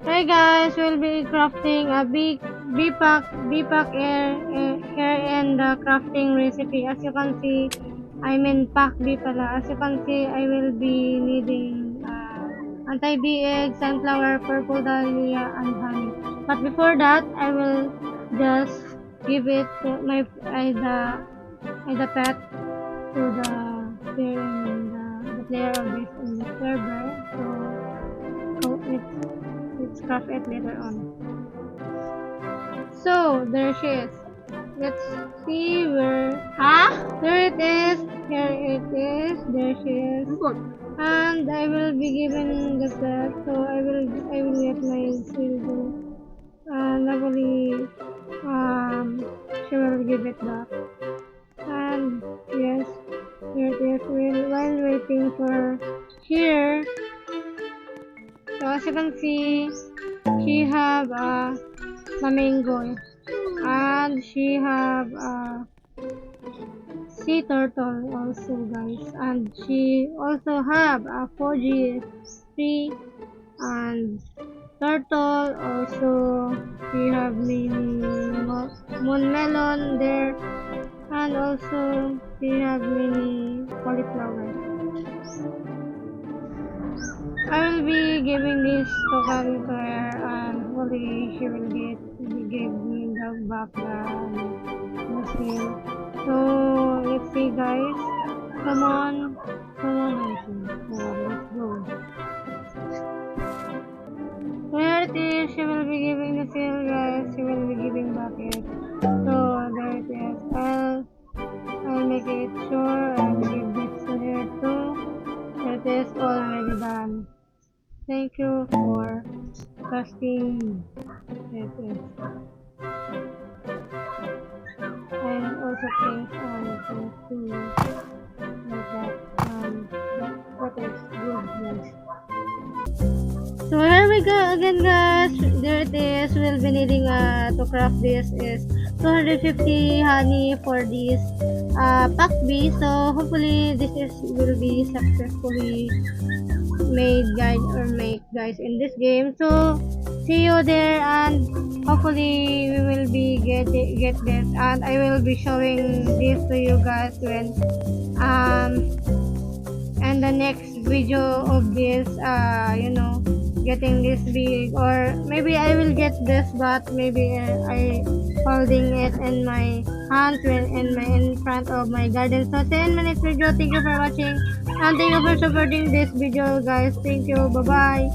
Hey guys, we'll be crafting a big BPAC here in the crafting recipe. As you can see, I mean pack B pala. As you can see, I will be needing anti-bee egg, sunflower, purple dahlia, and honey. But before that, I will just give it to my the pet to the player in the player of this in the server. So let's craft it later on. So there she is. Let's see where. There it is. Here it is. There she is. And I will be given the pet. So I will get my silver. And hopefully she will give it back. And yes, here it is. While waiting for here. So as you can see, she have a flamingo and she have a sea turtle also, guys, and she also have a Fuji tree and turtle also. She have mini moon melon there, and also she have mini cauliflower. I will be giving this to Karen to her, and hopefully she will give me back the seal. So let's see, guys. Come on, Hansen. Let's go. There it is. She will be giving the seal, guys. She will be giving back it. So there it is. I'll make it sure. I'll give this to her too. It is already done. Thank you for trusting it is. And also thanks to that is good, guys. So here we go again, guys. There it is. We'll be needing to craft this is 250 honey for this pack B. So hopefully this will be successfully made, guys, in this game. So see you there, and hopefully we will be get this, and I will be showing this to you guys when and the next video of this getting this big, or maybe I will get this, but maybe I holding it in my hand in front of my garden. So see you in my next video. Thank you for watching, and thank you for supporting this video, guys. Thank you. Bye bye.